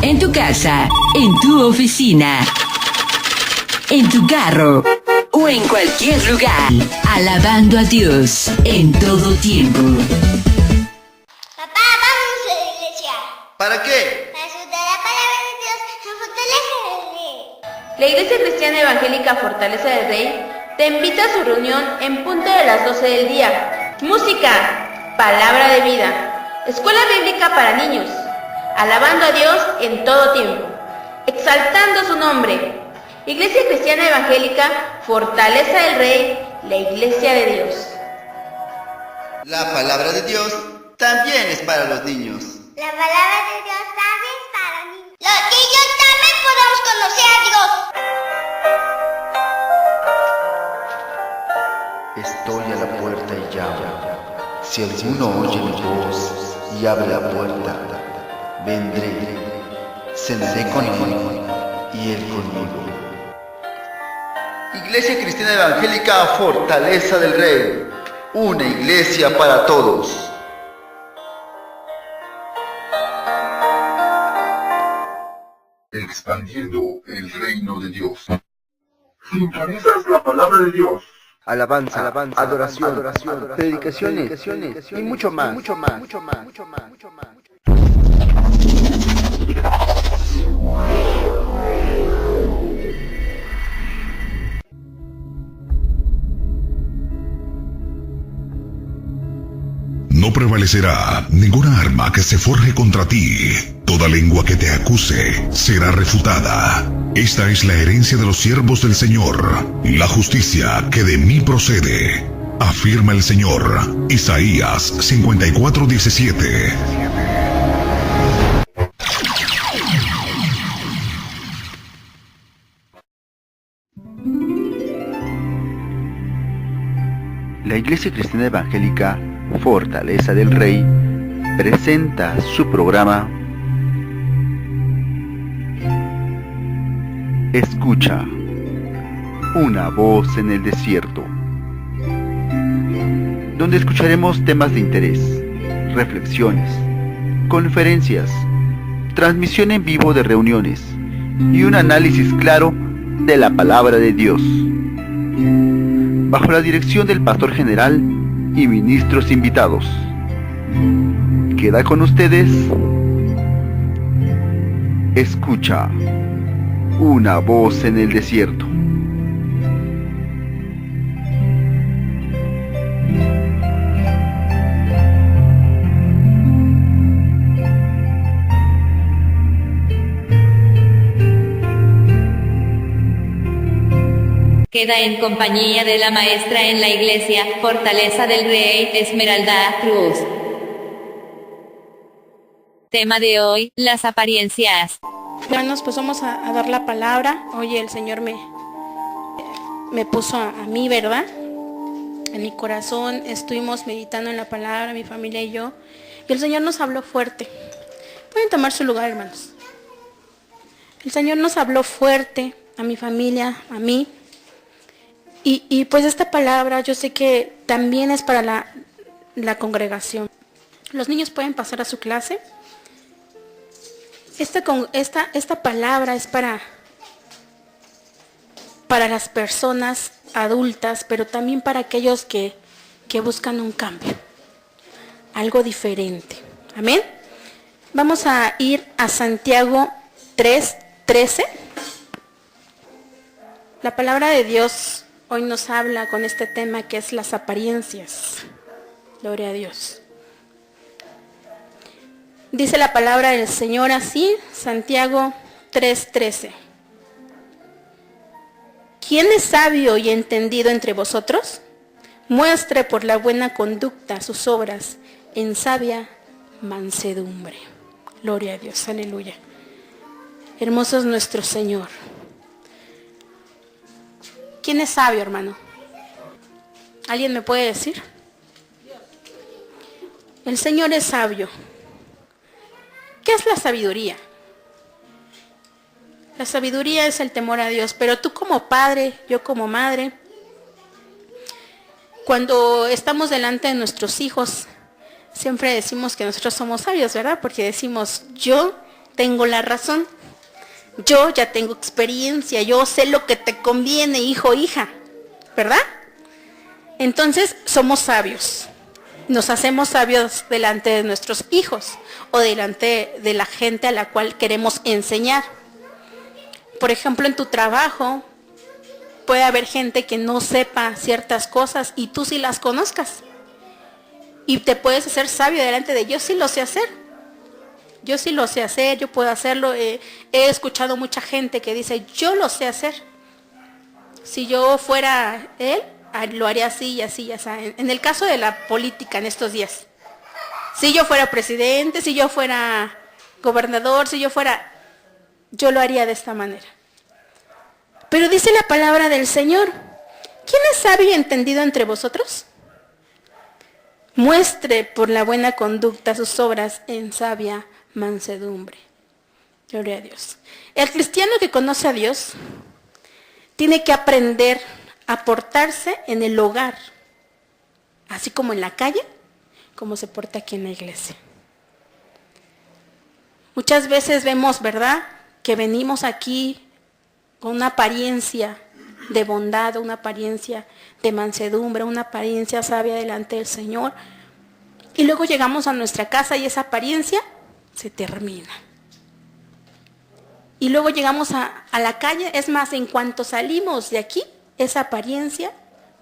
En tu casa, en tu oficina, en tu carro o en cualquier lugar, alabando a Dios en todo tiempo. Papá, vamos a la iglesia. ¿Para qué? Para escuchar la palabra de Dios en Fortaleza del Rey. La Iglesia Cristiana Evangélica Fortaleza del Rey te invita a su reunión en punto de las 12 del día. Música, palabra de vida, escuela bíblica para niños, alabando a Dios en todo tiempo, exaltando su nombre. Iglesia Cristiana Evangélica Fortaleza del Rey, la Iglesia de Dios. La palabra de Dios también es para los niños. La palabra de Dios también es para niños. Los niños también podemos conocer a Dios. Estoy a la puerta y llamo. Si alguno oye mi voz y abre la puerta, vendré, cenaré con él y él conmigo. Iglesia Cristiana Evangélica Fortaleza del Rey, una iglesia para todos. Expandiendo el reino de Dios. Sintonizas la palabra de Dios. Alabanza, adoración, predicaciones y mucho más. No prevalecerá ninguna arma que se forje contra ti. Toda lengua que te acuse será refutada. Esta es la herencia de los siervos del Señor, la justicia que de mí procede, afirma el Señor. Isaías 54:17. La Iglesia Cristiana Evangélica Fortaleza del Rey presenta su programa Escucha, una voz en el desierto, donde escucharemos temas de interés, reflexiones, conferencias, transmisión en vivo de reuniones y un análisis claro de la palabra de Dios, bajo la dirección del pastor general y ministros invitados. Queda con ustedes Escucha, una voz en el desierto. Queda en compañía de la maestra en la iglesia Fortaleza del Rey, Esmeralda Cruz. Tema de hoy, las apariencias. Hermanos, pues vamos a dar la palabra. Hoy el Señor me puso a mí, ¿verdad? En mi corazón estuvimos meditando en la palabra, mi familia y yo. Y el Señor nos habló fuerte. Pueden tomar su lugar, hermanos. El Señor nos habló fuerte a mi familia, a mí. Y pues esta palabra yo sé que también es para la congregación. Los niños pueden pasar a su clase. Esta palabra es para las personas adultas, pero también para aquellos que buscan un cambio, algo diferente. Amén. Vamos a ir a Santiago 3:13. La palabra de Dios hoy nos habla con este tema que es las apariencias. Gloria a Dios. Dice la palabra del Señor así, Santiago 3:13. ¿Quién es sabio y entendido entre vosotros? Muestre por la buena conducta sus obras en sabia mansedumbre. Gloria a Dios, aleluya. Hermoso es nuestro Señor. ¿Quién es sabio, hermano? ¿Alguien me puede decir? El Señor es sabio. ¿Qué es la sabiduría? La sabiduría es el temor a Dios, pero tú como padre, yo como madre, cuando estamos delante de nuestros hijos, siempre decimos que nosotros somos sabios, ¿verdad? Porque decimos, yo tengo la razón. Yo ya tengo experiencia, yo sé lo que te conviene, hijo, hija, ¿verdad? Entonces somos sabios. Nos hacemos sabios delante de nuestros hijos o delante de la gente a la cual queremos enseñar. Por ejemplo, en tu trabajo puede haber gente que no sepa ciertas cosas y tú sí las conozcas. Y te puedes hacer sabio delante de ellos. Sí lo sé hacer. Yo sí lo sé hacer, yo puedo hacerlo. He escuchado mucha gente que dice, yo lo sé hacer. Si yo fuera él, lo haría así y así, ya saben. En el caso de la política en estos días. Si yo fuera presidente, si yo fuera gobernador, yo lo haría de esta manera. Pero dice la palabra del Señor, ¿quién es sabio y entendido entre vosotros? Muestre por la buena conducta sus obras en sabia mansedumbre. Gloria a Dios. El cristiano que conoce a Dios tiene que aprender a portarse en el hogar, así como en la calle, como se porta aquí en la iglesia. Muchas veces vemos, ¿verdad?, que venimos aquí con una apariencia de bondad, una apariencia de mansedumbre, una apariencia sabia delante del Señor. Y luego llegamos a nuestra casa y esa apariencia se termina. Y luego llegamos a la calle, es más, en cuanto salimos de aquí, esa apariencia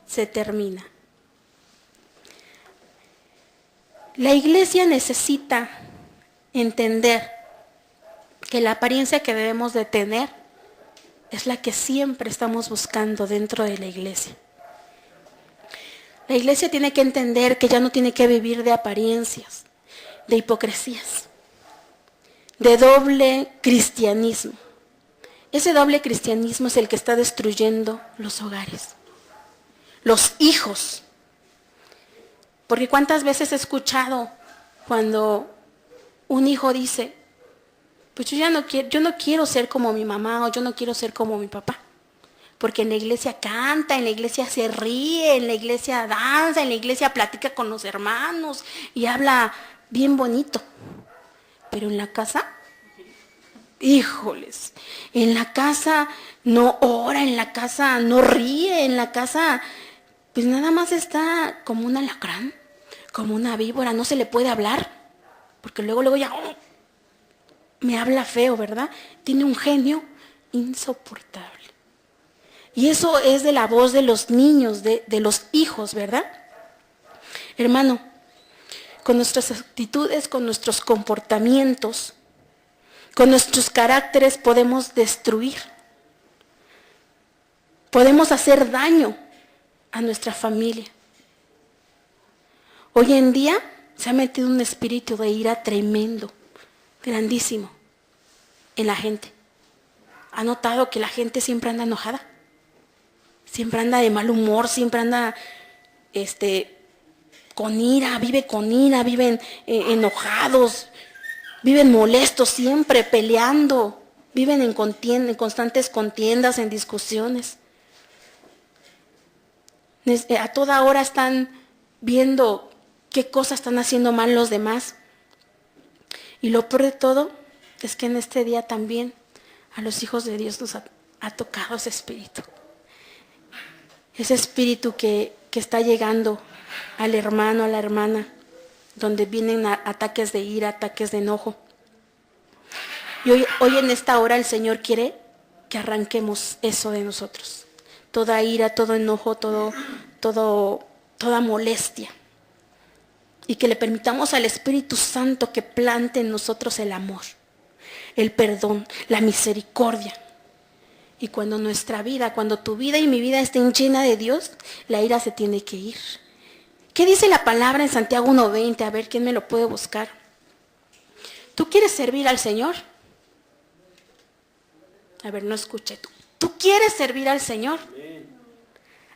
se termina. La iglesia necesita entender que la apariencia que debemos de tener es la que siempre estamos buscando dentro de la iglesia. La iglesia tiene que entender que ya no tiene que vivir de apariencias, de hipocresías, de doble cristianismo. Ese doble cristianismo es el que está destruyendo los hogares, los hijos. Porque cuántas veces he escuchado cuando un hijo dice, pues yo no quiero ser como mi mamá o yo no quiero ser como mi papá. Porque en la iglesia canta, en la iglesia se ríe, en la iglesia danza, en la iglesia platica con los hermanos y habla bien bonito. Pero en la casa, híjoles, en la casa no ora, en la casa no ríe, en la casa pues nada más está como un alacrán, como una víbora, no se le puede hablar, porque luego ya me habla feo, ¿verdad? Tiene un genio insoportable. Y eso es de la voz de los niños, de los hijos, ¿verdad? Hermano, con nuestras actitudes, con nuestros comportamientos, con nuestros caracteres podemos destruir. Podemos hacer daño a nuestra familia. Hoy en día se ha metido un espíritu de ira tremendo, grandísimo, en la gente. ¿Ha notado que la gente siempre anda enojada? Siempre anda de mal humor, siempre anda con ira, viven enojados, viven molestos siempre, peleando, viven en constantes contiendas, en discusiones. A toda hora están viendo qué cosas están haciendo mal los demás. Y lo peor de todo es que en este día también a los hijos de Dios nos ha tocado ese espíritu. Ese espíritu que está llegando al hermano, a la hermana, donde vienen ataques de ira, ataques de enojo. Y hoy en esta hora el Señor quiere que arranquemos eso de nosotros. Toda ira, todo enojo, toda molestia. Y que le permitamos al Espíritu Santo que plante en nosotros el amor, el perdón, la misericordia. Y cuando tu vida y mi vida estén llena de Dios, la ira se tiene que ir. ¿Qué dice la palabra en Santiago 1:20? A ver, ¿quién me lo puede buscar? ¿Tú quieres servir al Señor? A ver, no escuché tú. ¿Tú quieres servir al Señor?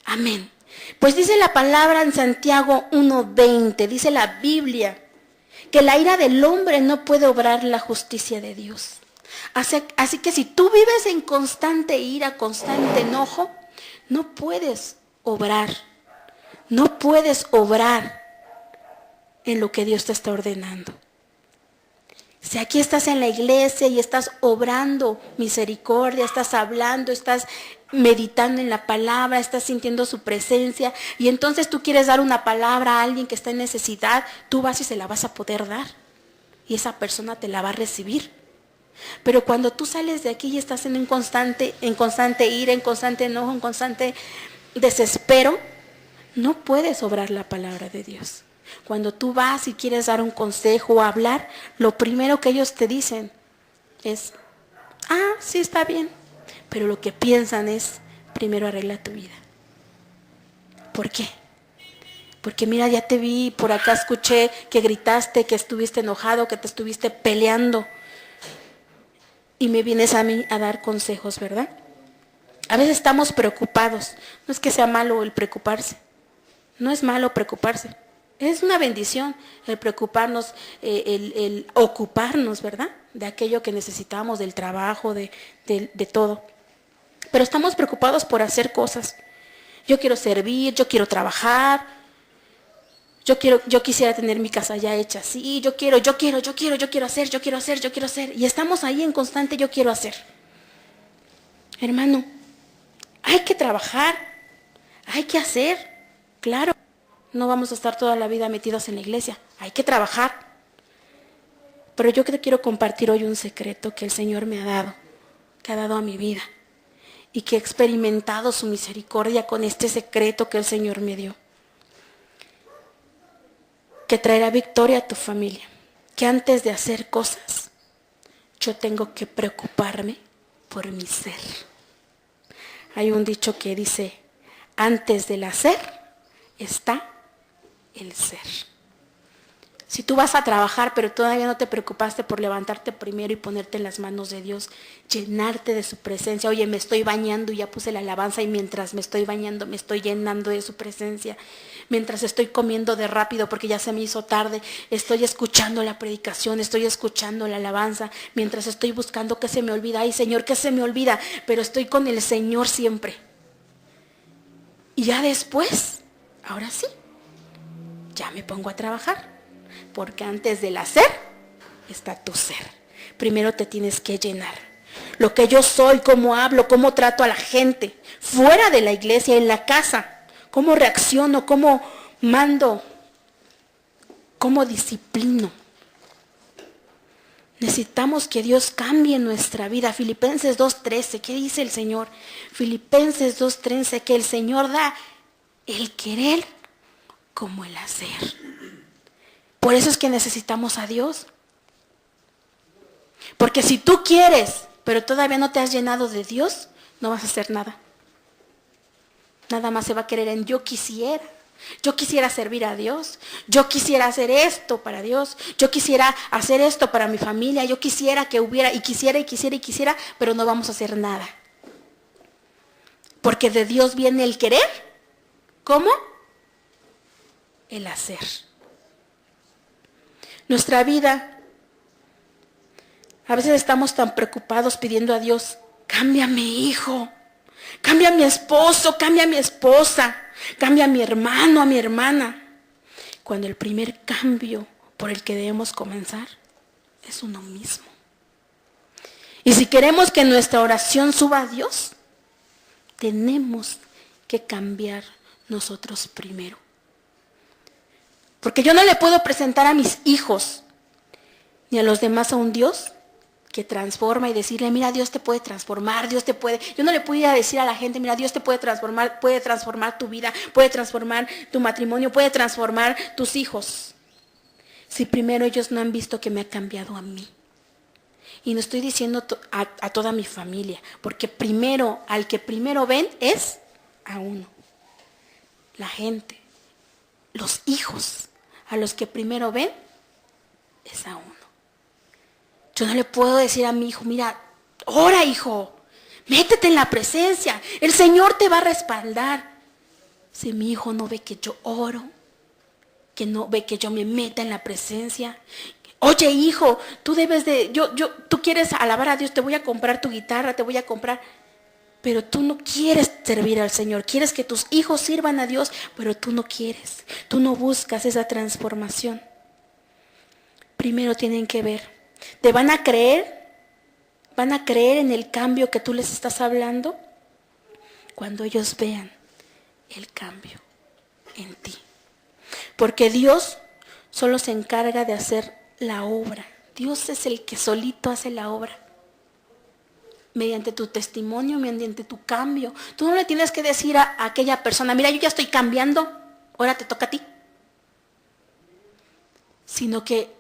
Amén. Pues dice la palabra en Santiago 1:20, dice la Biblia, que la ira del hombre no puede obrar la justicia de Dios. Así que si tú vives en constante ira, constante enojo, no puedes obrar en lo que Dios te está ordenando. Si aquí estás en la iglesia y estás obrando misericordia, estás hablando, estás meditando en la palabra, estás sintiendo su presencia, y entonces tú quieres dar una palabra a alguien que está en necesidad, tú vas y se la vas a poder dar. Y esa persona te la va a recibir. Pero cuando tú sales de aquí y estás en constante ira, en constante enojo, en constante desespero, no puedes obrar la palabra de Dios. Cuando tú vas y quieres dar un consejo o hablar, lo primero que ellos te dicen es, sí está bien. Pero lo que piensan es, primero arregla tu vida. ¿Por qué? Porque mira, ya te vi, por acá escuché que gritaste, que estuviste enojado, que te estuviste peleando. Y me vienes a mí a dar consejos, ¿verdad? A veces estamos preocupados. No es que sea malo el preocuparse. No es malo preocuparse. Es una bendición el preocuparnos, el ocuparnos, ¿verdad? De aquello que necesitamos, del trabajo, de todo. Pero estamos preocupados por hacer cosas. Yo quiero servir, yo quiero trabajar, yo quisiera tener mi casa ya hecha así, yo quiero hacer. Y estamos ahí en constante yo quiero hacer. Hermano, hay que trabajar, hay que hacer, claro. No vamos a estar toda la vida metidos en la iglesia, hay que trabajar. Pero yo te quiero compartir hoy un secreto que el Señor me ha dado, que ha dado a mi vida. Y que he experimentado su misericordia con este secreto que el Señor me dio. Que traerá victoria a tu familia. Que antes de hacer cosas, yo tengo que preocuparme por mi ser. Hay un dicho que dice, antes del hacer está el ser. Si tú vas a trabajar, pero todavía no te preocupaste por levantarte primero y ponerte en las manos de Dios, llenarte de su presencia. Oye, me estoy bañando y ya puse la alabanza y mientras me estoy bañando me estoy llenando de su presencia. Mientras estoy comiendo de rápido porque ya se me hizo tarde, estoy escuchando la predicación, estoy escuchando la alabanza. Mientras estoy buscando qué se me olvida. Ay, Señor, ¿qué se me olvida? Pero estoy con el Señor siempre. Y ya después, ahora sí, ya me pongo a trabajar. Porque antes del hacer está tu ser. Primero te tienes que llenar. Lo que yo soy, cómo hablo, cómo trato a la gente, fuera de la iglesia, en la casa, cómo reacciono, cómo mando, cómo disciplino. Necesitamos que Dios cambie nuestra vida. Filipenses 2:13, ¿qué dice el Señor? Filipenses 2:13, que el Señor da el querer como el hacer. Por eso es que necesitamos a Dios. Porque si tú quieres, pero todavía no te has llenado de Dios, no vas a hacer nada. Nada más se va a querer en yo quisiera. Yo quisiera servir a Dios. Yo quisiera hacer esto para Dios. Yo quisiera hacer esto para mi familia. Yo quisiera que hubiera, y quisiera, pero no vamos a hacer nada. Porque de Dios viene el querer. ¿Cómo? El hacer. Nuestra vida, a veces estamos tan preocupados pidiendo a Dios, cambia a mi hijo, cambia a mi esposo, cambia a mi esposa, cambia a mi hermano, a mi hermana. Cuando el primer cambio por el que debemos comenzar es uno mismo. Y si queremos que nuestra oración suba a Dios, tenemos que cambiar nosotros primero. Porque yo no le puedo presentar a mis hijos ni a los demás a un Dios que transforma y decirle, mira, Dios te puede transformar, Dios te puede. Yo no le puedo ir a decir a la gente, mira, Dios te puede transformar tu vida, puede transformar tu matrimonio, puede transformar tus hijos. Si primero ellos no han visto que me ha cambiado a mí. Y no estoy diciendo a toda mi familia, porque primero, al que primero ven es a uno. La gente, los hijos. A los que primero ven es a uno. Yo no le puedo decir a mi hijo, mira, ora hijo, métete en la presencia, el Señor te va a respaldar. Si mi hijo no ve que yo oro, que no ve que yo me meta en la presencia. Oye hijo, tú debes de, tú quieres alabar a Dios, te voy a comprar tu guitarra, te voy a comprar. Pero tú no quieres servir al Señor, quieres que tus hijos sirvan a Dios, pero tú no quieres, tú no buscas esa transformación. Primero tienen que ver ¿Te van a creer? ¿Van a creer en el cambio que tú les estás hablando? Cuando ellos vean el cambio en ti. Porque Dios solo se encarga de hacer la obra. Dios es el que solito hace la obra. Mediante tu testimonio, mediante tu cambio. Tú no le tienes que decir a aquella persona, mira, yo ya estoy cambiando, ahora te toca a ti. Sino que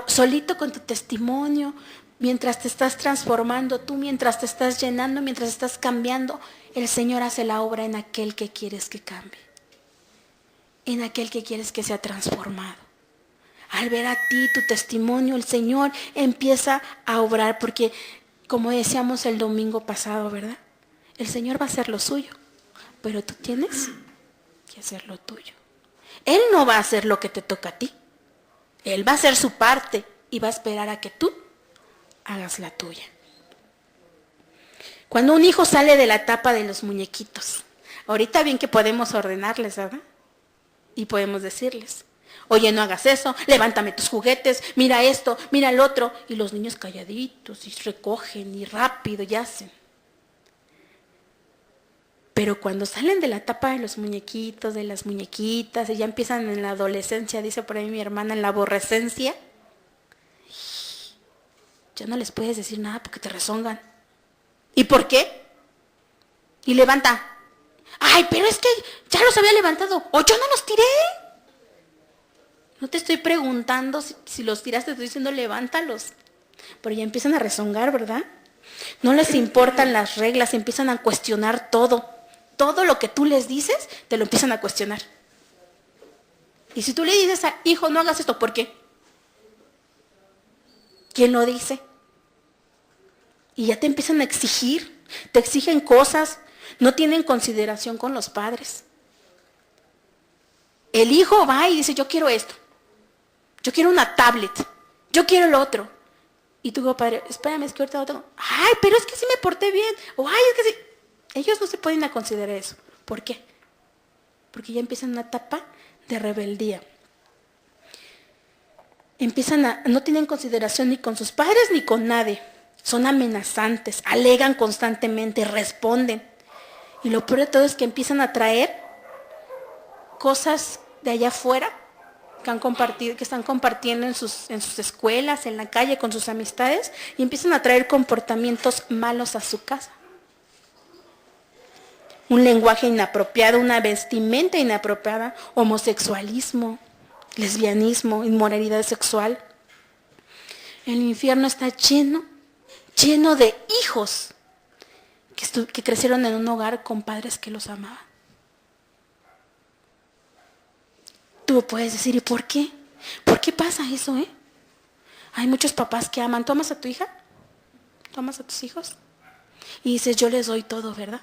solito con tu testimonio, mientras te estás transformando, tú mientras te estás llenando, mientras estás cambiando, el Señor hace la obra en aquel que quieres que cambie. En aquel que quieres que sea transformado. Al ver a ti, tu testimonio, el Señor empieza a obrar, porque como decíamos el domingo pasado, ¿verdad? El Señor va a hacer lo suyo, pero tú tienes que hacer lo tuyo. Él no va a hacer lo que te toca a ti. Él va a hacer su parte y va a esperar a que tú hagas la tuya. Cuando un hijo sale de la etapa de los muñequitos, ahorita bien que podemos ordenarles, ¿verdad? Y podemos decirles, oye, no hagas eso, levántame tus juguetes, mira esto, mira el otro. Y los niños calladitos y recogen y rápido y hacen. Pero cuando salen de la etapa de los muñequitos, de las muñequitas, y ya empiezan en la adolescencia, dice por ahí mi hermana, en la aborrecencia, ya no les puedes decir nada porque te rezongan. ¿Y por qué? Y levanta. Ay, pero es que ya los había levantado. O yo no los tiré. No te estoy preguntando si los tiraste, te estoy diciendo levántalos. Pero ya empiezan a rezongar, ¿verdad? No les importan las reglas, empiezan a cuestionar todo. Todo lo que tú les dices, te lo empiezan a cuestionar. Y si tú le dices a hijo, no hagas esto, ¿por qué? ¿Quién lo dice? Y ya te empiezan a exigir, te exigen cosas, no tienen consideración con los padres. El hijo va y dice, yo quiero esto, yo quiero una tablet, yo quiero lo otro. Y tú como padre, espérame, es que ahorita lo tengo. Ay, pero es que sí me porté bien. O ay, es que sí. Ellos no se pueden a considerar eso. ¿Por qué? Porque ya empiezan una etapa de rebeldía. No tienen consideración ni con sus padres ni con nadie. Son amenazantes, alegan constantemente, responden. Y lo peor de todo es que empiezan a traer cosas de allá afuera que están compartiendo en sus escuelas, en la calle, con sus amistades, y empiezan a traer comportamientos malos a su casa. Un lenguaje inapropiado, una vestimenta inapropiada, homosexualismo, lesbianismo, inmoralidad sexual. El infierno está lleno de hijos que crecieron en un hogar con padres que los amaban. Tú puedes decir, ¿y por qué? ¿Por qué pasa eso, Hay muchos papás que aman. ¿Tú amas a tu hija? ¿Tú amas a tus hijos? Y dices, yo les doy todo, ¿verdad?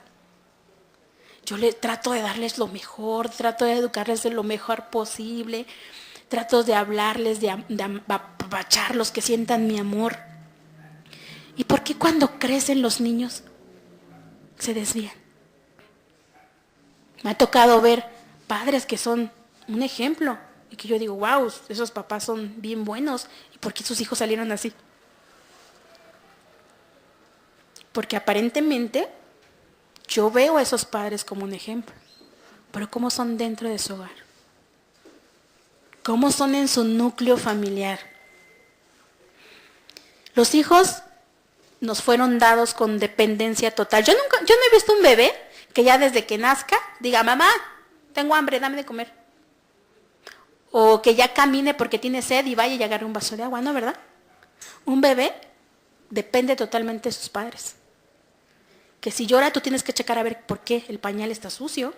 Yo trato de darles lo mejor, trato de educarles de lo mejor posible, trato de hablarles, de apapacharlos, que sientan mi amor. ¿Y por qué cuando crecen los niños se desvían? Me ha tocado ver padres que son un ejemplo y que yo digo, wow, esos papás son bien buenos. ¿Y por qué sus hijos salieron así? Porque aparentemente yo veo a esos padres como un ejemplo, pero ¿cómo son dentro de su hogar? ¿Cómo son en su núcleo familiar? Los hijos nos fueron dados con dependencia total. Yo no he visto un bebé que ya desde que nazca diga, mamá, tengo hambre, dame de comer. O que ya camine porque tiene sed y vaya y agarre un vaso de agua, ¿no, verdad? Un bebé depende totalmente de sus padres. Que si llora tú tienes que checar a ver por qué el pañal está sucio.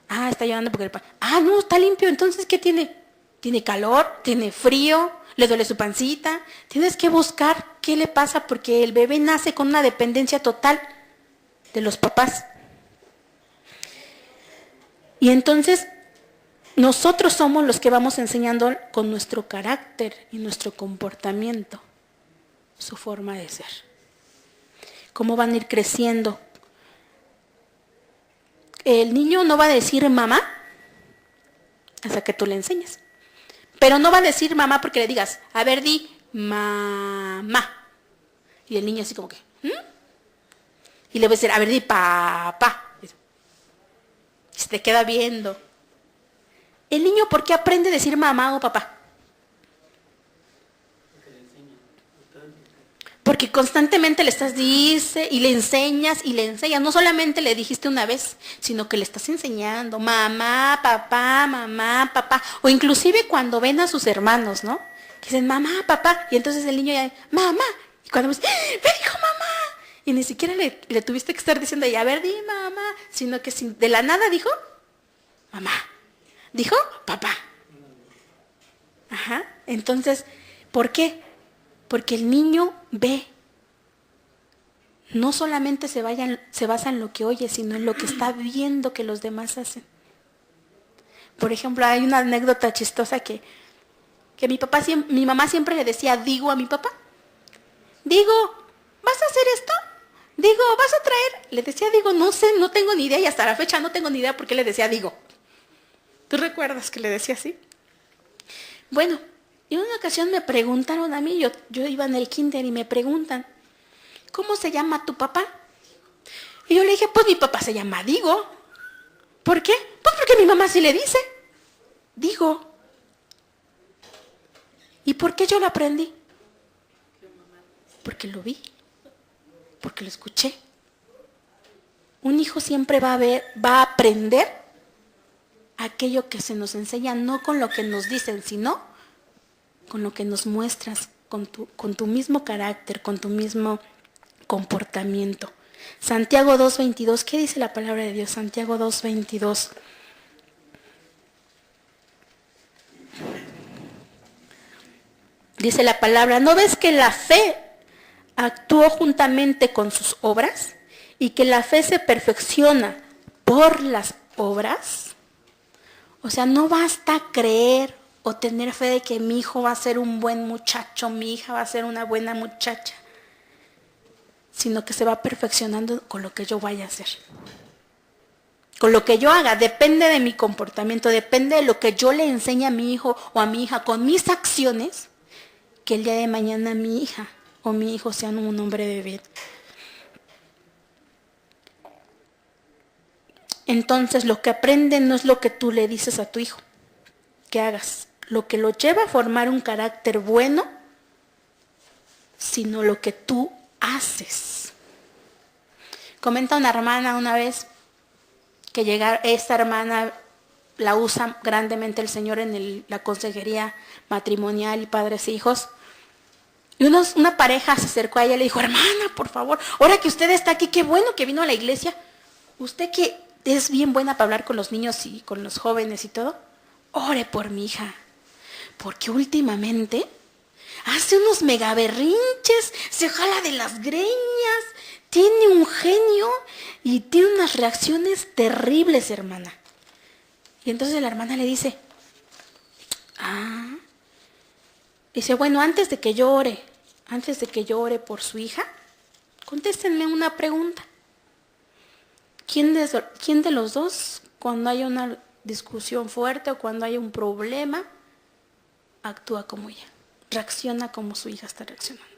Ah, está llorando porque el pañal... Ah, no, está limpio, entonces ¿qué tiene? ¿Tiene calor? ¿Tiene frío? ¿Le duele su pancita? Tienes que buscar qué le pasa porque el bebé nace con una dependencia total de los papás. Y entonces nosotros somos los que vamos enseñando con nuestro carácter y nuestro comportamiento su forma de ser. Cómo van a ir creciendo. El niño no va a decir mamá hasta que tú le enseñes. Pero no va a decir mamá porque le digas, a ver, di, mamá. Y el niño así como que, y le voy a decir, a ver, di papá. Y se te queda viendo. El niño, ¿por qué aprende a decir mamá o papá? Porque constantemente le estás dice y le enseñas. No solamente le dijiste una vez, sino que le estás enseñando mamá, papá. O inclusive cuando ven a sus hermanos, ¿no? Que dicen mamá, papá. Y entonces el niño ya, mamá. Y cuando me dice, me dijo mamá. Y ni siquiera le tuviste que estar diciendo, a ver, di mamá. Sino que de la nada dijo mamá. Dijo papá. Ajá. Entonces, ¿por qué? Porque el niño ve. No solamente se basa en lo que oye, sino en lo que está viendo que los demás hacen. Por ejemplo, hay una anécdota chistosa que mi mamá siempre le decía digo a mi papá. Digo, ¿vas a hacer esto? Digo, ¿vas a traer? Le decía digo, no sé, no tengo ni idea y hasta la fecha no tengo ni idea por qué le decía digo. ¿Tú recuerdas que le decía así? Bueno, y una ocasión me preguntaron a mí, yo iba en el kinder y me preguntan, ¿cómo se llama tu papá? Y yo le dije, pues mi papá se llama Digo. ¿Por qué? Pues porque mi mamá sí le dice. Digo. ¿Y por qué yo lo aprendí? Porque lo vi. Porque lo escuché. Un hijo siempre va a aprender aquello que se nos enseña, no con lo que nos dicen, sino con lo que nos muestras, con tu mismo carácter, con tu mismo comportamiento. Santiago 2:22, ¿qué dice la palabra de Dios? Santiago 2:22. Dice la palabra, ¿no ves que la fe actuó juntamente con sus obras y que la fe se perfecciona por las obras? O sea, no basta creer o tener fe de que mi hijo va a ser un buen muchacho, mi hija va a ser una buena muchacha, sino que se va perfeccionando con lo que yo vaya a hacer. Con lo que yo haga, depende de mi comportamiento, depende de lo que yo le enseñe a mi hijo o a mi hija con mis acciones, que el día de mañana mi hija o mi hijo sean un hombre de bien. Entonces lo que aprende no es lo que tú le dices a tu hijo que hagas, lo que lo lleva a formar un carácter bueno, sino lo que tú haces. Comenta una hermana una vez que esta hermana la usa grandemente el Señor en la consejería matrimonial y padres e hijos. Y una pareja se acercó a ella y le dijo, hermana, por favor, ahora que usted está aquí, qué bueno que vino a la iglesia. Usted que es bien buena para hablar con los niños y con los jóvenes y todo, ore por mi hija, porque últimamente hace unos megaberrinches, se jala de las greñas, tiene un genio y tiene unas reacciones terribles, hermana. Y entonces la hermana le dice, dice, bueno, antes de que yo ore por su hija, contéstenme una pregunta. ¿Quién de los dos, cuando hay una discusión fuerte o cuando hay un problema, actúa como ella? Reacciona como su hija está reaccionando.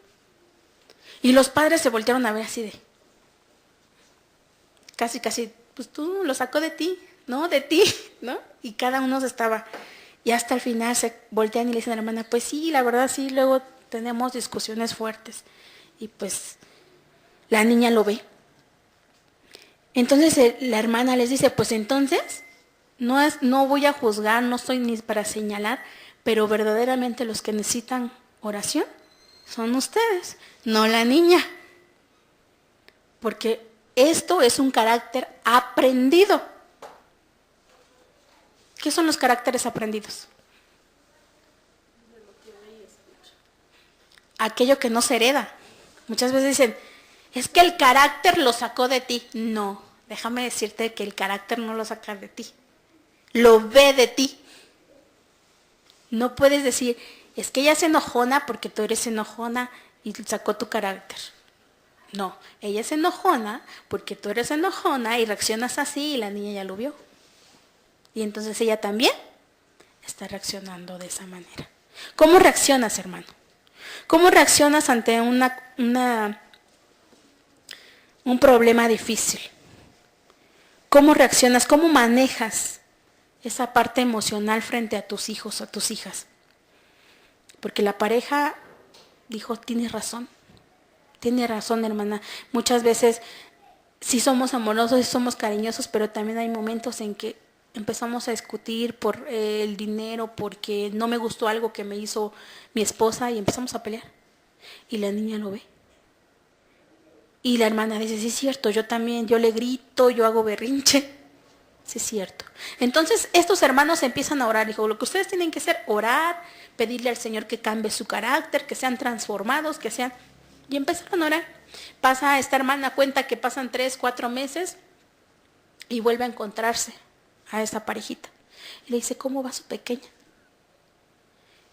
Y los padres se voltearon a ver así de, casi, pues tú lo sacó de ti, ¿no? De ti, ¿no? Y cada uno y hasta el final se voltean y le dicen a la hermana, pues sí, la verdad sí, luego tenemos discusiones fuertes. Y pues la niña lo ve. Entonces la hermana les dice, pues entonces, no voy a juzgar, no estoy ni para señalar, pero verdaderamente los que necesitan oración son ustedes, no la niña. Porque esto es un carácter aprendido. ¿Qué son los caracteres aprendidos? Aquello que no se hereda. Muchas veces dicen, es que el carácter lo sacó de ti. No, déjame decirte que el carácter no lo saca de ti. Lo ve de ti. No puedes decir, es que ella es enojona porque tú eres enojona y sacó tu carácter. No, ella es enojona porque tú eres enojona y reaccionas así y la niña ya lo vio. Y entonces ella también está reaccionando de esa manera. ¿Cómo reaccionas, hermano? ¿Cómo reaccionas ante un problema difícil? ¿Cómo reaccionas? ¿Cómo manejas esa parte emocional frente a tus hijos o a tus hijas? Porque la pareja dijo, tiene razón, hermana. Muchas veces sí somos amorosos, sí somos cariñosos, pero también hay momentos en que empezamos a discutir por el dinero, porque no me gustó algo que me hizo mi esposa y empezamos a pelear. Y la niña lo ve. Y la hermana dice, sí es cierto, yo también, yo le grito, yo hago berrinche. Sí es cierto. Entonces estos hermanos empiezan a orar. Dijo, lo que ustedes tienen que hacer, orar, pedirle al Señor que cambie su carácter, que sean transformados, que sean... Y empezaron a orar. Pasa esta hermana, cuenta que pasan 3, 4 meses y vuelve a encontrarse a esa parejita. Y le dice, ¿cómo va su pequeña?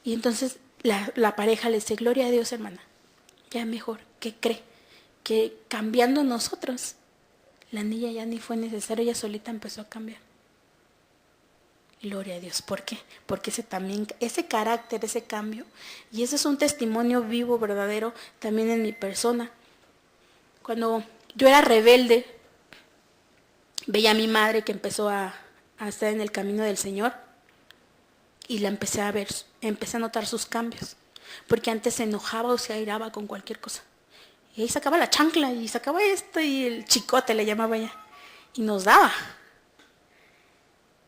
Y entonces la pareja le dice, gloria a Dios, hermana, ya mejor. ¿Qué cree? Que cambiando nosotros, la niña ya ni fue necesario, ella solita empezó a cambiar. Gloria a Dios. ¿Por qué? Porque ese carácter, ese cambio, y ese es un testimonio vivo, verdadero, también en mi persona. Cuando yo era rebelde, veía a mi madre que empezó a estar en el camino del Señor, y la empecé a ver, empecé a notar sus cambios, porque antes se enojaba o se airaba con cualquier cosa. Y ahí sacaba la chancla y sacaba esto y el chicote le llamaba ella. Y nos daba.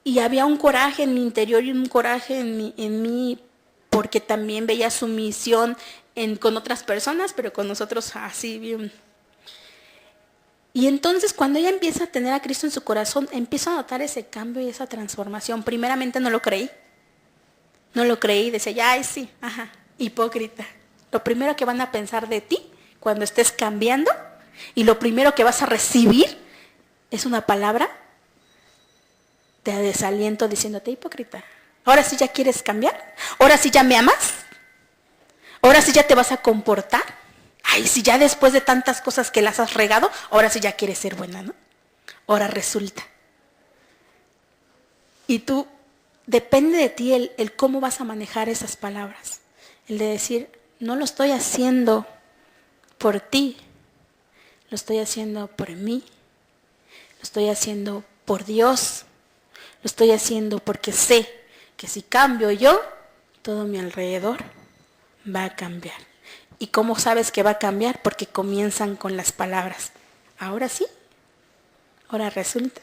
Y había un coraje en mi interior y un coraje en mí porque también veía su misión con otras personas, pero con nosotros así bien. Y entonces cuando ella empieza a tener a Cristo en su corazón, empiezo a notar ese cambio y esa transformación. Primeramente no lo creí. No lo creí, decía, ya, ay sí, ajá, hipócrita. Lo primero que van a pensar de ti cuando estés cambiando, y lo primero que vas a recibir es una palabra de desaliento diciéndote, hipócrita, ahora sí ya quieres cambiar, ahora sí ya me amas, ahora sí ya te vas a comportar, ay, si ya después de tantas cosas que las has regado, ahora sí ya quieres ser buena, ¿no? Ahora resulta. Y tú, depende de ti el cómo vas a manejar esas palabras, el de decir, no lo estoy haciendo por ti, lo estoy haciendo por mí, lo estoy haciendo por Dios, lo estoy haciendo porque sé que si cambio yo, todo mi alrededor va a cambiar. ¿Y cómo sabes que va a cambiar? Porque comienzan con las palabras. Ahora sí, ahora resulta.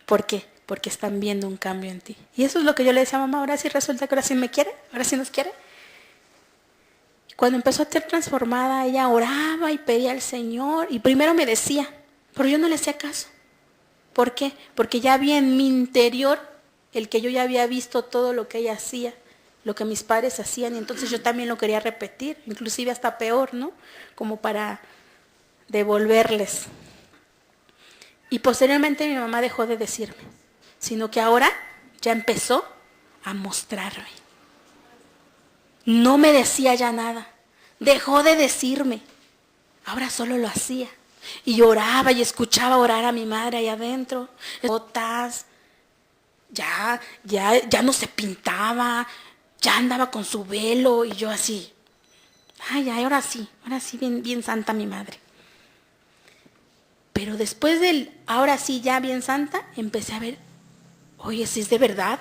¿Por qué? Porque están viendo un cambio en ti. Y eso es lo que yo le decía a mamá, ahora sí resulta que ahora sí me quiere, ahora sí nos quiere. Cuando empezó a ser transformada, ella oraba y pedía al Señor. Y primero me decía, pero yo no le hacía caso. ¿Por qué? Porque ya había en mi interior el que yo ya había visto todo lo que ella hacía, lo que mis padres hacían. Y entonces yo también lo quería repetir, inclusive hasta peor, ¿no? Como para devolverles. Y posteriormente mi mamá dejó de decirme, sino que ahora ya empezó a mostrarme. No me decía ya nada, dejó de decirme, ahora solo lo hacía. Y lloraba y escuchaba orar a mi madre ahí adentro, botas, ya no se pintaba, ya andaba con su velo y yo así, ay, ahora sí, bien santa mi madre. Pero después ahora sí ya bien santa, empecé a ver, oye, si es de verdad,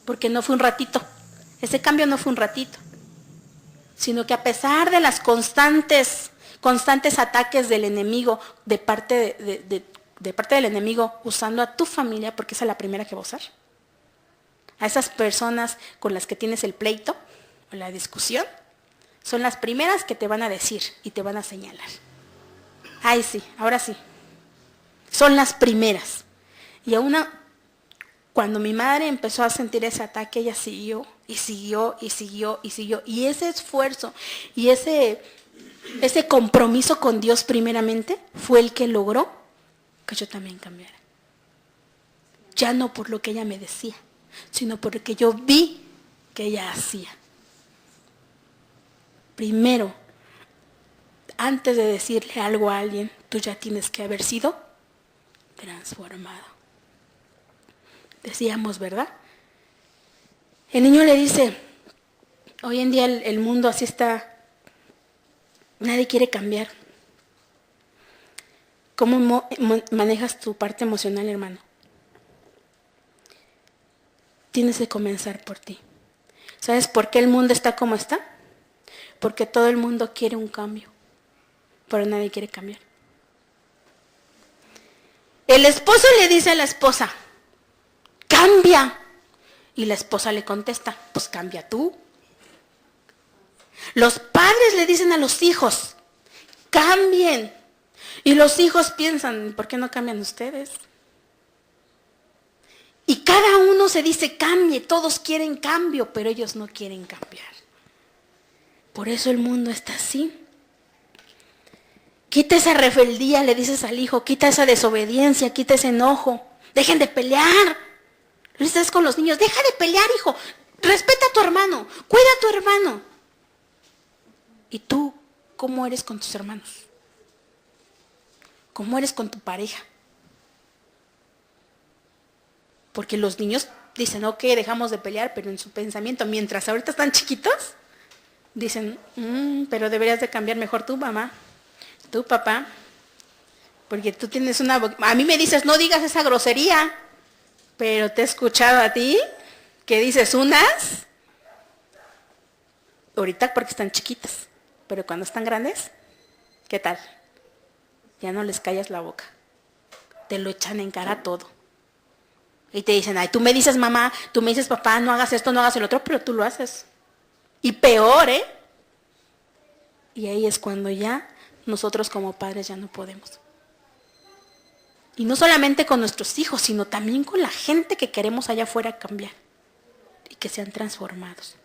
porque no fue un ratito. Ese cambio no fue un ratito, sino que a pesar de las constantes ataques del enemigo, de parte del enemigo, usando a tu familia, porque esa es la primera que va a usar, a esas personas con las que tienes el pleito o la discusión, son las primeras que te van a decir y te van a señalar. Ay, sí, ahora sí. Son las primeras. Y cuando mi madre empezó a sentir ese ataque, ella siguió, y siguió, y siguió, y siguió. Y ese esfuerzo, y ese compromiso con Dios primeramente, fue el que logró que yo también cambiara. Ya no por lo que ella me decía, sino porque yo vi que ella hacía. Primero, antes de decirle algo a alguien, tú ya tienes que haber sido transformado. Decíamos, ¿verdad? El niño le dice, hoy en día el mundo así está Nadie quiere cambiar. ¿Cómo manejas tu parte emocional, hermano? Tienes que comenzar por ti. ¿Sabes por qué el mundo está como está? Porque todo el mundo quiere un cambio, pero nadie quiere cambiar. El esposo le dice a la esposa, cambia. Y la esposa le contesta, pues cambia tú. Los padres le dicen a los hijos, cambien. Y los hijos piensan, ¿por qué no cambian ustedes? Y cada uno se dice cambie, todos quieren cambio, pero ellos no quieren cambiar. Por eso el mundo está así. Quita esa rebeldía, le dices al hijo, quita esa desobediencia, quita ese enojo. Dejen de pelear. Le dices con los niños, deja de pelear, hijo. Respeta a tu hermano, cuida a tu hermano. ¿Y tú cómo eres con tus hermanos? ¿Cómo eres con tu pareja? Porque los niños dicen, ok, dejamos de pelear, pero en su pensamiento, mientras ahorita están chiquitos, dicen, pero deberías de cambiar mejor tú, mamá, tú, papá, porque tú tienes una... A mí me dices, no digas esa grosería, pero te he escuchado a ti, que dices unas, ahorita porque están chiquitas, pero cuando están grandes, ¿qué tal? Ya no les callas la boca, te lo echan en cara todo. Y te dicen, ay, tú me dices mamá, tú me dices papá, no hagas esto, no hagas el otro, pero tú lo haces. Y peor, ¿eh? Y ahí es cuando ya nosotros como padres ya no podemos. Y no solamente con nuestros hijos, sino también con la gente que queremos allá afuera cambiar. Y que sean transformados.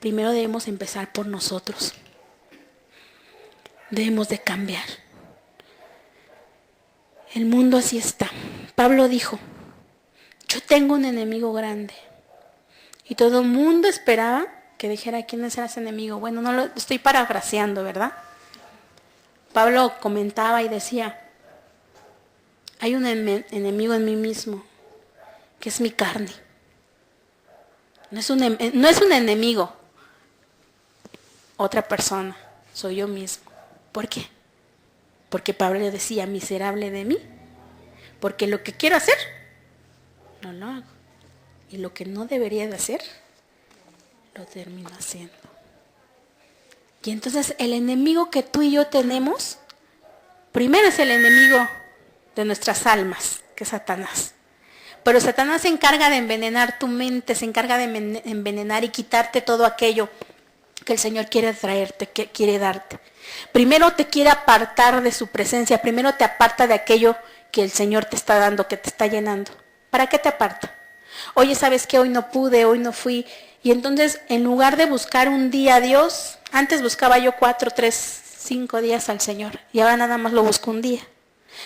Primero debemos empezar por nosotros. Debemos de cambiar. El mundo así está. Pablo dijo, yo tengo un enemigo grande. Y todo el mundo esperaba que dijera quién era ese enemigo. Bueno, no lo estoy parafraseando, ¿verdad? Pablo comentaba y decía, hay un enemigo en mí mismo, que es mi carne. No es un enemigo, otra persona, soy yo mismo. ¿Por qué? Porque Pablo le decía, miserable de mí, porque lo que quiero hacer, no lo hago. Y lo que no debería de hacer, lo termino haciendo. Y entonces el enemigo que tú y yo tenemos, primero es el enemigo de nuestras almas, que es Satanás. Pero Satanás se encarga de envenenar tu mente, se encarga de envenenar y quitarte todo aquello que el Señor quiere traerte, que quiere darte. Primero te quiere apartar de su presencia, primero te aparta de aquello que el Señor te está dando, que te está llenando. ¿Para qué te aparta? Oye, ¿sabes qué? Hoy no pude, hoy no fui. Y entonces, en lugar de buscar un día a Dios, antes buscaba yo 4, 3, 5 días al Señor. Y ahora nada más lo busco un día.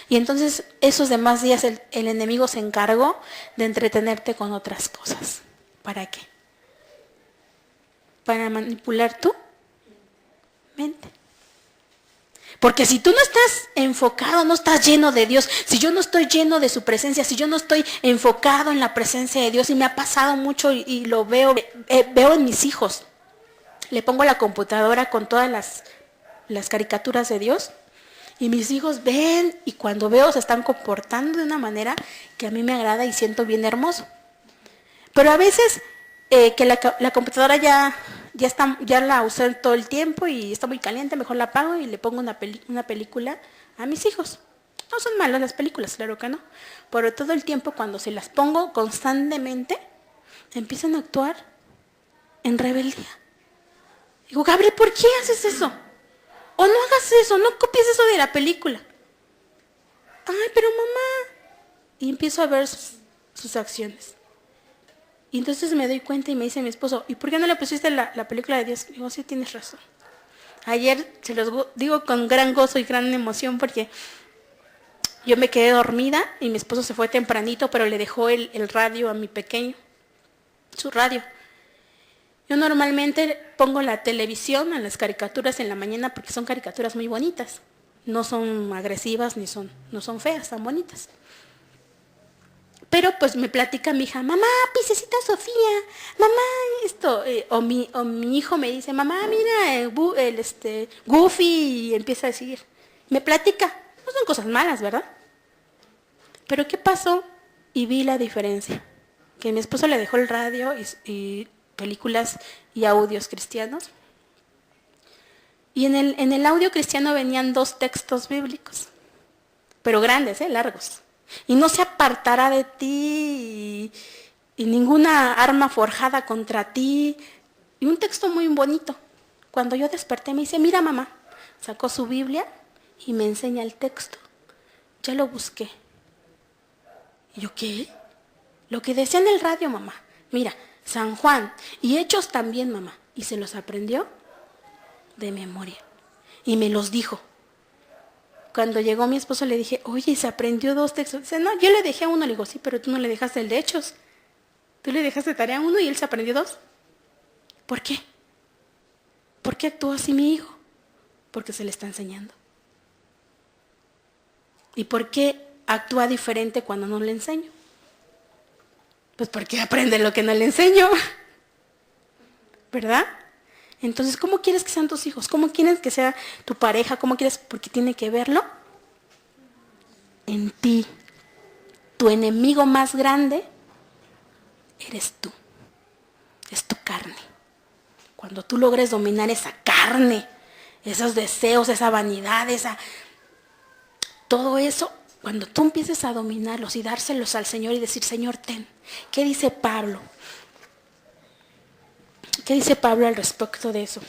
Y entonces, esos demás días el enemigo se encargó de entretenerte con otras cosas. ¿Para qué? Para manipular tu mente. Porque si tú no estás enfocado, no estás lleno de Dios, si yo no estoy lleno de su presencia, si yo no estoy enfocado en la presencia de Dios, y me ha pasado mucho y lo veo en mis hijos, le pongo la computadora con todas las caricaturas de Dios, y mis hijos ven, y cuando veo se están comportando de una manera que a mí me agrada y siento bien hermoso. Pero a veces que la computadora ya la usé todo el tiempo y está muy caliente, mejor la apago y le pongo una película a mis hijos. No son malas las películas, claro que no. Pero todo el tiempo cuando se las pongo constantemente, empiezan a actuar en rebeldía. Digo, Gabriel, ¿por qué haces eso? O no hagas eso, no copies eso de la película. Ay, pero mamá. Y empiezo a ver sus acciones. Y entonces me doy cuenta y me dice mi esposo, ¿y por qué no le pusiste la película de Dios? Digo, sí, tienes razón. Ayer se los digo con gran gozo y gran emoción porque yo me quedé dormida y mi esposo se fue tempranito, pero le dejó el radio a mi pequeño, su radio. Yo normalmente pongo la televisión a las caricaturas en la mañana porque son caricaturas muy bonitas. No son agresivas ni no son feas, están bonitas. Pero pues me platica mi hija, mamá, Princesita Sofía, mamá, esto, o mi hijo me dice, mamá, mira, Goofy, y empieza a decir, me platica, no son cosas malas, ¿verdad? Pero ¿qué pasó? Y vi la diferencia, que mi esposo le dejó el radio y películas y audios cristianos, y en el audio cristiano venían 2 textos bíblicos, pero grandes, largos. Y no se apartará de ti y ninguna arma forjada contra ti. Y un texto muy bonito. Cuando yo desperté me dice, mira mamá, sacó su Biblia y me enseña el texto. Ya lo busqué. ¿Y yo qué? Lo que decía en el radio, mamá. Mira, San Juan y Hechos también, mamá. Y se los aprendió de memoria. Y me los dijo. Cuando llegó mi esposo le dije, oye, ¿se aprendió 2 textos? Dice, no, yo le dejé a uno. Le digo, sí, pero tú no le dejaste el de Hechos. Tú le dejaste tarea a uno y él se aprendió 2. ¿Por qué? ¿Por qué actuó así mi hijo? Porque se le está enseñando. ¿Y por qué actúa diferente cuando no le enseño? Pues porque aprende lo que no le enseño. ¿Verdad? Entonces, ¿cómo quieres que sean tus hijos? ¿Cómo quieres que sea tu pareja? ¿Cómo quieres? Porque tiene que verlo en ti. Tu enemigo más grande eres tú. Es tu carne. Cuando tú logres dominar esa carne, esos deseos, esa vanidad, todo eso, cuando tú empieces a dominarlos y dárselos al Señor y decir, Señor, ten. ¿Qué dice Pablo? ¿Qué dice Pablo al respecto de eso?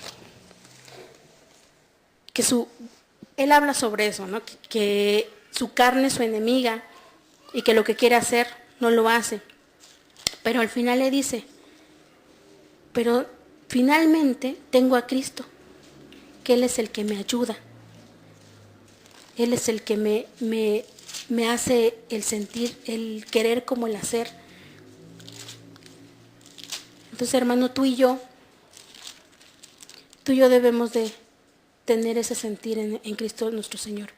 Él habla sobre eso, ¿no? Que su carne es su enemiga y que lo que quiere hacer no lo hace. Pero al final le dice, pero finalmente tengo a Cristo, que Él es el que me ayuda. Él es el que me hace el sentir, el querer como el hacer. Entonces, hermano, tú y yo debemos de tener ese sentir en Cristo nuestro Señor.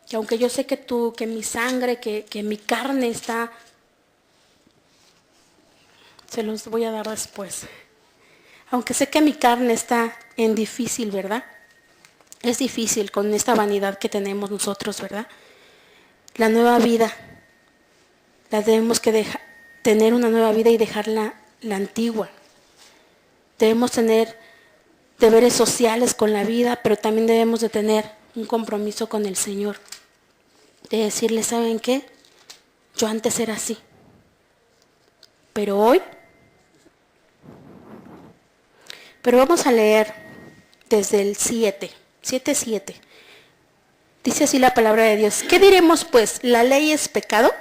Que aunque yo sé que mi sangre, que mi carne está, se los voy a dar después. Aunque sé que mi carne está en difícil, ¿verdad? Es difícil con esta vanidad que tenemos nosotros, ¿verdad? La nueva vida, la debemos que tener una nueva vida y dejar la antigua. Debemos tener deberes sociales con la vida, pero también debemos de tener un compromiso con el Señor. De decirle, ¿saben qué? Yo antes era así, pero hoy. Pero vamos a leer desde el 7:7. Dice así la palabra de Dios. ¿Qué diremos pues? ¿La ley es pecado?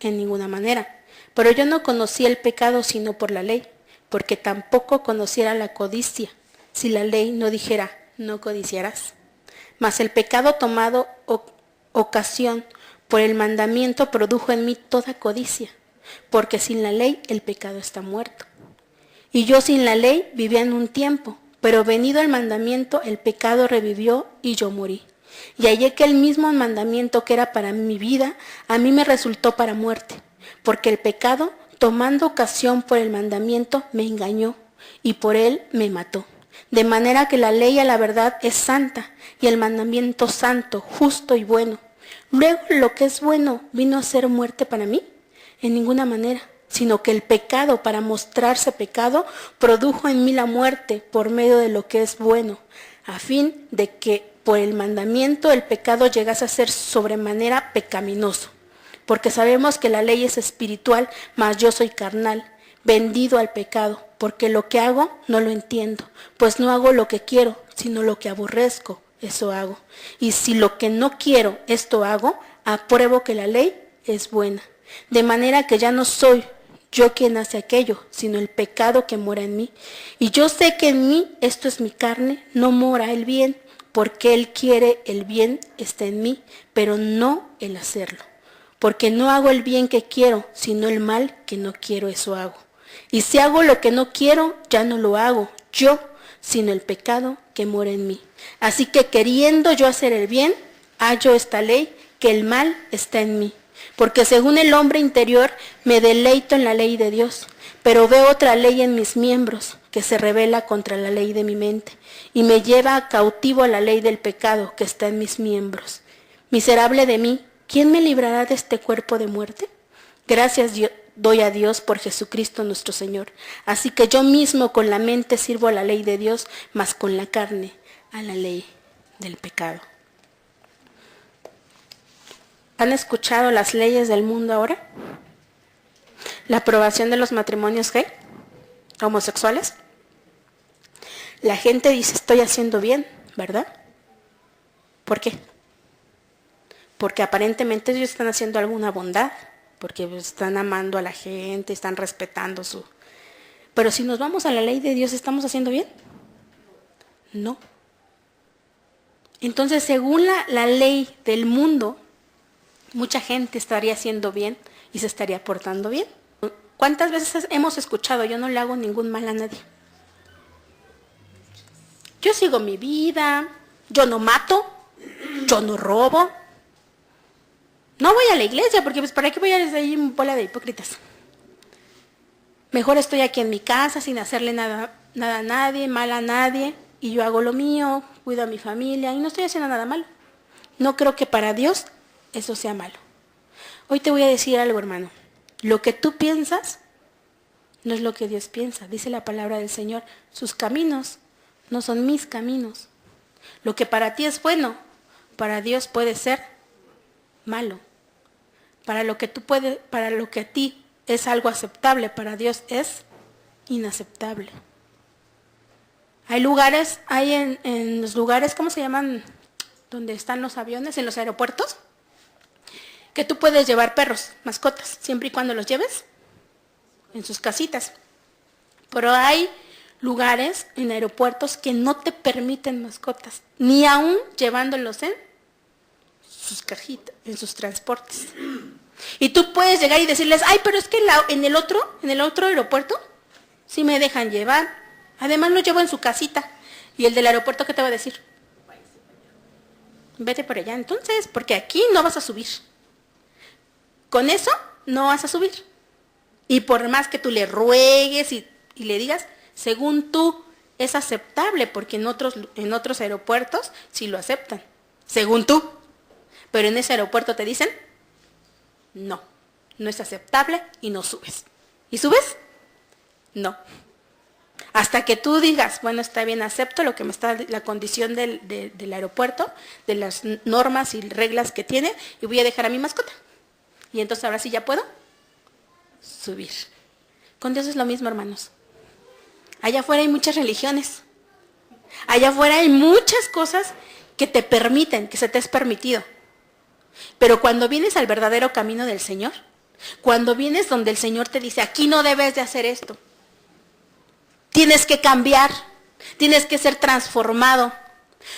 En ninguna manera. Pero yo no conocí el pecado sino por la ley, porque tampoco conociera la codicia, si la ley no dijera, no codiciarás. Mas el pecado tomado ocasión por el mandamiento produjo en mí toda codicia, porque sin la ley el pecado está muerto. Y yo sin la ley vivía en un tiempo, pero venido el mandamiento el pecado revivió y yo morí. Y hallé que el mismo mandamiento que era para mi vida, a mí me resultó para muerte, porque el pecado, tomando ocasión por el mandamiento, me engañó y por él me mató. De manera que la ley a la verdad es santa y el mandamiento santo, justo y bueno. Luego lo que es bueno vino a ser muerte para mí, en ninguna manera, sino que el pecado, para mostrarse pecado, produjo en mí la muerte por medio de lo que es bueno, a fin de que por el mandamiento el pecado llegase a ser sobremanera pecaminoso. Porque sabemos que la ley es espiritual, mas yo soy carnal, vendido al pecado, porque lo que hago no lo entiendo, pues no hago lo que quiero, sino lo que aborrezco, eso hago. Y si lo que no quiero, esto hago, apruebo que la ley es buena. De manera que ya no soy yo quien hace aquello, sino el pecado que mora en mí. Y yo sé que en mí, esto es mi carne, no mora el bien, porque Él quiere el bien está en mí, pero no el hacerlo. Porque no hago el bien que quiero, sino el mal que no quiero, eso hago. Y si hago lo que no quiero, ya no lo hago yo, sino el pecado que mora en mí. Así que queriendo yo hacer el bien, hallo esta ley, que el mal está en mí. Porque según el hombre interior me deleito en la ley de Dios, pero veo otra ley en mis miembros que se rebela contra la ley de mi mente y me lleva cautivo a la ley del pecado que está en mis miembros. Miserable de mí, ¿quién me librará de este cuerpo de muerte? Gracias doy a Dios por Jesucristo nuestro Señor. Así que yo mismo con la mente sirvo a la ley de Dios, mas con la carne a la ley del pecado. ¿Han escuchado las leyes del mundo ahora? La aprobación de los matrimonios gay, homosexuales. La gente dice, estoy haciendo bien, ¿verdad? ¿Por qué? Porque aparentemente ellos están haciendo alguna bondad, porque están amando a la gente, están respetando su... Pero si nos vamos a la ley de Dios, ¿estamos haciendo bien? No. Entonces, según la ley del mundo, mucha gente estaría haciendo bien y se estaría portando bien. ¿Cuántas veces hemos escuchado, yo no le hago ningún mal a nadie? Yo sigo mi vida, yo no mato, yo no robo. No voy a la iglesia porque pues ¿para qué voy a ir ahí en bola de hipócritas? Mejor estoy aquí en mi casa sin hacerle nada a nadie, mal a nadie, y yo hago lo mío, cuido a mi familia y no estoy haciendo nada malo. No creo que para Dios eso sea malo. Hoy te voy a decir algo, hermano. Lo que tú piensas no es lo que Dios piensa. Dice la palabra del Señor, sus caminos no son mis caminos. Lo que para ti es bueno, para Dios puede ser malo. Para lo que a ti es algo aceptable, para Dios es inaceptable. Hay lugares, en los lugares, ¿cómo se llaman? Donde están los aviones, en los aeropuertos, que tú puedes llevar perros, mascotas, siempre y cuando los lleves en sus casitas. Pero hay lugares en aeropuertos que no te permiten mascotas, ni aún llevándolos en sus cajitas, en sus transportes. Y tú puedes llegar y decirles, ay, pero es que en el otro aeropuerto sí me dejan llevar. Además lo llevo en su casita. Y el del aeropuerto, ¿qué te va a decir? Vete por allá entonces, porque aquí no vas a subir. Con eso no vas a subir. Y por más que tú le ruegues y le digas, según tú es aceptable, porque en otros aeropuertos sí lo aceptan, según tú. Pero en ese aeropuerto te dicen, no es aceptable y no subes. ¿Y subes? No. Hasta que tú digas, bueno, está bien, acepto lo que me está la condición del aeropuerto, de las normas y reglas que tiene, y voy a dejar a mi mascota. Y entonces ahora sí ya puedo subir. Con Dios es lo mismo, hermanos. Allá afuera hay muchas religiones. Allá afuera hay muchas cosas que te permiten, que se te es permitido. Pero cuando vienes al verdadero camino del Señor, cuando vienes donde el Señor te dice, aquí no debes de hacer esto, tienes que cambiar, tienes que ser transformado.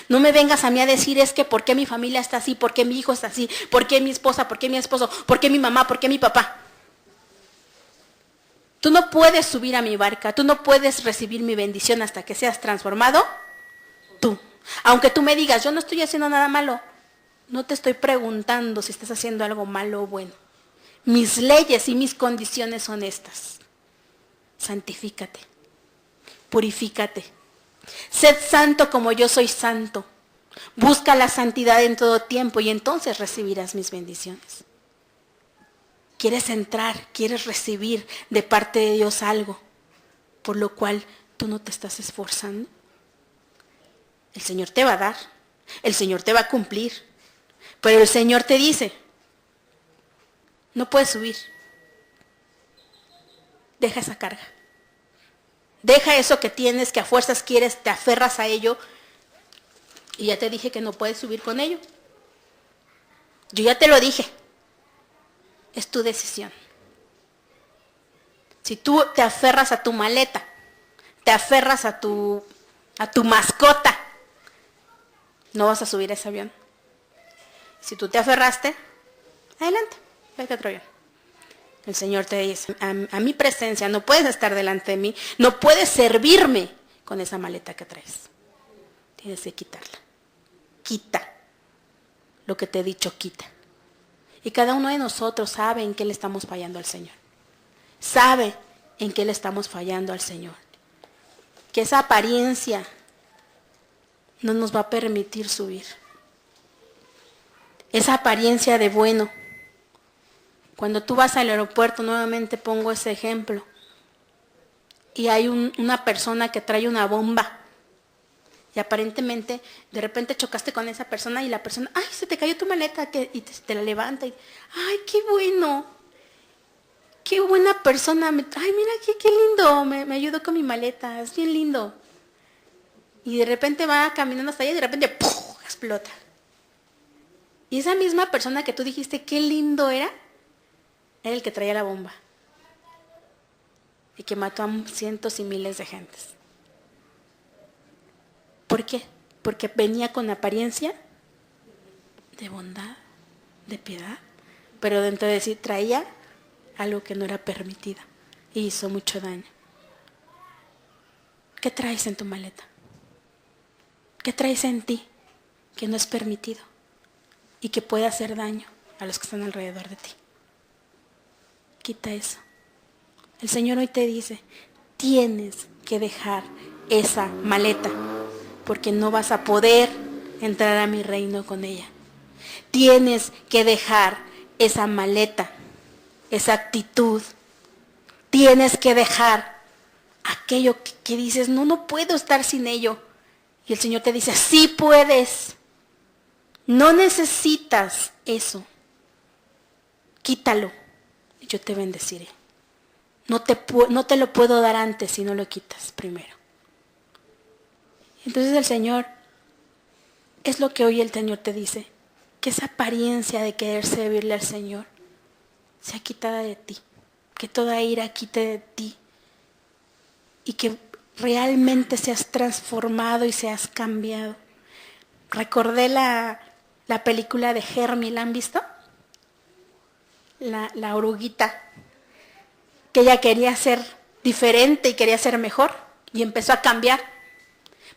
No me vengas a mí a decir, es que ¿por qué mi familia está así? ¿Por qué mi hijo está así? ¿Por qué mi esposa? ¿Por qué mi esposo? ¿Por qué mi mamá? ¿Por qué mi papá? Tú no puedes subir a mi barca, tú no puedes recibir mi bendición hasta que seas transformado tú. Aunque tú me digas, yo no estoy haciendo nada malo, no te estoy preguntando si estás haciendo algo malo o bueno. Mis leyes y mis condiciones son estas. Santifícate, purifícate. Sed santo como yo soy santo. Busca la santidad en todo tiempo y entonces recibirás mis bendiciones. Quieres entrar, quieres recibir de parte de Dios algo, por lo cual tú no te estás esforzando. El Señor te va a dar, el Señor te va a cumplir, pero el Señor te dice, no puedes subir. Deja esa carga. Deja eso que tienes, que a fuerzas quieres, te aferras a ello. Y ya te dije que no puedes subir con ello. Yo ya te lo dije. Es tu decisión. Si tú te aferras a tu maleta, te aferras a tu mascota, no vas a subir a ese avión. Si tú te aferraste, adelante, vete a otro avión. El Señor te dice, a mi presencia no puedes estar delante de mí, no puedes servirme con esa maleta que traes. Tienes que quitarla. Quita lo que te he dicho, quita. Y cada uno de nosotros sabe en qué le estamos fallando al Señor. Sabe en qué le estamos fallando al Señor. Que esa apariencia no nos va a permitir subir. Esa apariencia de bueno. Cuando tú vas al aeropuerto, nuevamente pongo ese ejemplo, y hay una persona que trae una bomba, y aparentemente de repente chocaste con esa persona y la persona, ¡ay, se te cayó tu maleta! Y te la levanta y, ¡ay, qué bueno! ¡Qué buena persona! ¡Ay, mira qué lindo! Me ayudó con mi maleta, es bien lindo. Y de repente va caminando hasta allá y de repente ¡puf!, explota. Y esa misma persona que tú dijiste qué lindo era el que traía la bomba. Y que mató a cientos y miles de gentes. ¿Por qué? Porque venía con apariencia de bondad, de piedad, pero dentro de sí traía algo que no era permitido y hizo mucho daño. ¿Qué traes en tu maleta? ¿Qué traes en ti que no es permitido y que puede hacer daño a los que están alrededor de ti? Quita eso. El Señor hoy te dice, tienes que dejar esa maleta, porque no vas a poder entrar a mi reino con ella. Tienes que dejar esa maleta, esa actitud. Tienes que dejar aquello que dices, no puedo estar sin ello. Y el Señor te dice, sí puedes. No necesitas eso. Quítalo y yo te bendeciré. No te lo puedo dar antes si no lo quitas primero. Entonces el Señor, es lo que hoy el Señor te dice, que esa apariencia de querer servirle al Señor sea quitada de ti, que toda ira quite de ti y que realmente seas transformado y seas cambiado. Recordé la película de Hermie, ¿la han visto? La oruguita, que ella quería ser diferente y quería ser mejor y empezó a cambiar.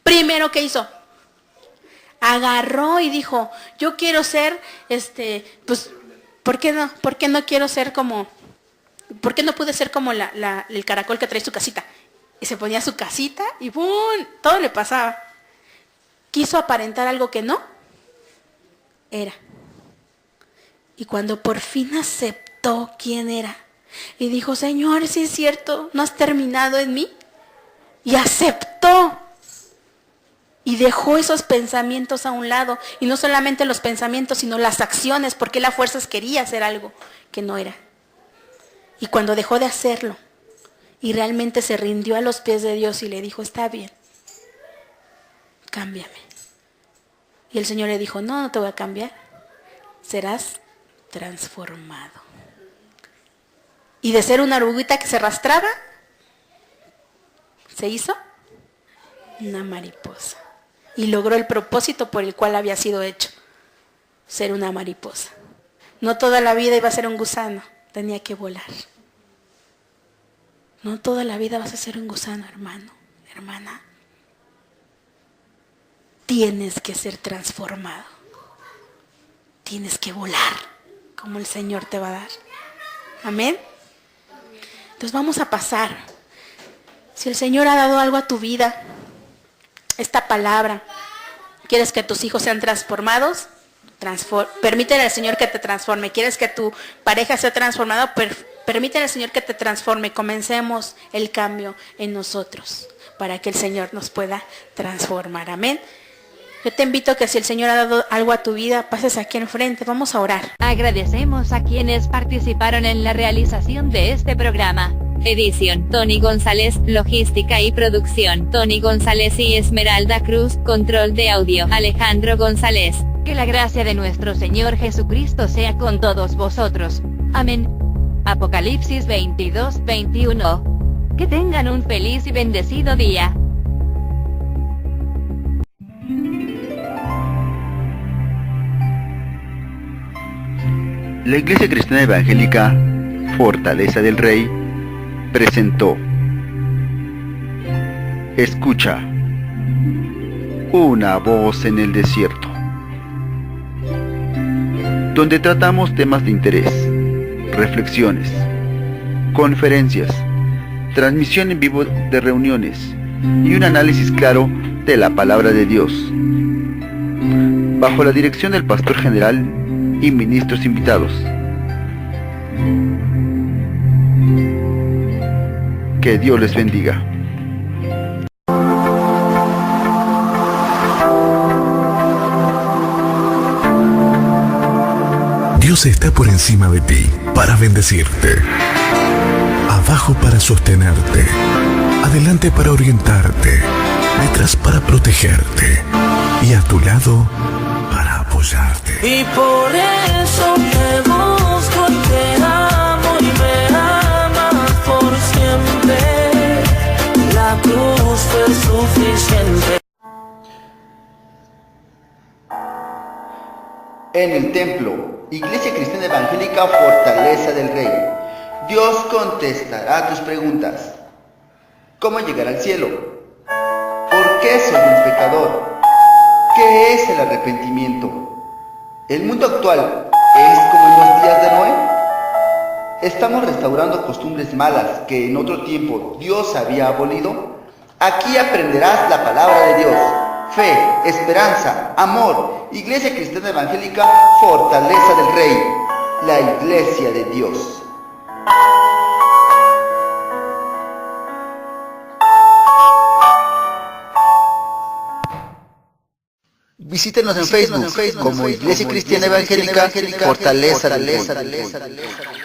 Primero, ¿qué hizo? Agarró y dijo, yo quiero ser, pues, ¿por qué no? ¿Por qué no quiero ser como, por qué no pude ser como el caracol que trae su casita? Y se ponía su casita y ¡bum! Todo le pasaba. Quiso aparentar algo que no era. Y cuando por fin aceptó quién era, y dijo, Señor, sí es cierto, no has terminado en mí. Y aceptó. Y dejó esos pensamientos a un lado. Y no solamente los pensamientos, sino las acciones, porque él a fuerzas quería hacer algo que no era. Y cuando dejó de hacerlo, y realmente se rindió a los pies de Dios y le dijo, está bien, cámbiame. Y el Señor le dijo, no te voy a cambiar, serás transformado. Y de ser una oruguita que se arrastraba, se hizo una mariposa. Y logró el propósito por el cual había sido hecho, ser una mariposa. No toda la vida iba a ser un gusano, tenía que volar. No toda la vida vas a ser un gusano, hermano, hermana. Tienes que ser transformado. Tienes que volar, como el Señor te va a dar. Amén. Entonces vamos a pasar. Si el Señor ha dado algo a tu vida, esta palabra, ¿quieres que tus hijos sean transformados? Permítele al Señor que te transforme. ¿Quieres que tu pareja sea transformada? Permítele al Señor que te transforme. Comencemos el cambio en nosotros para que el Señor nos pueda transformar. Amén. Yo te invito a que si el Señor ha dado algo a tu vida, pases aquí enfrente. Vamos a orar. Agradecemos a quienes participaron en la realización de este programa. Edición, Tony González. Logística y producción, Tony González y Esmeralda Cruz. Control de audio, Alejandro González. Que la gracia de nuestro Señor Jesucristo sea con todos vosotros. Amén. Apocalipsis 22:21. Que tengan un feliz y bendecido día. La Iglesia Cristiana Evangélica Fortaleza del Rey presentó Escucha, una voz en el desierto. donde tratamos temas de interés, reflexiones, conferencias, transmisión en vivo de reuniones y un análisis claro de la palabra de Dios, bajo la dirección del pastor general y ministros invitados. Que Dios les bendiga. Dios está por encima de ti para bendecirte, abajo para sostenerte, adelante para orientarte, detrás para protegerte y a tu lado para apoyarte. Y por eso te busco, te amo y me amas por siempre. La cruz fue suficiente. En el templo, Iglesia Cristiana Evangélica Fortaleza del Rey, Dios contestará tus preguntas. ¿Cómo llegar al cielo? ¿Por qué soy un pecador? ¿Qué es el arrepentimiento? ¿El mundo actual es como en los días de Noé? ¿Estamos restaurando costumbres malas que en otro tiempo Dios había abolido? Aquí aprenderás la palabra de Dios. Fe, esperanza, amor. Iglesia Cristiana Evangélica Fortaleza del Rey, la Iglesia de Dios. Visítenos en Facebook como Iglesia Cristiana Evangélica Fortaleza del Rey.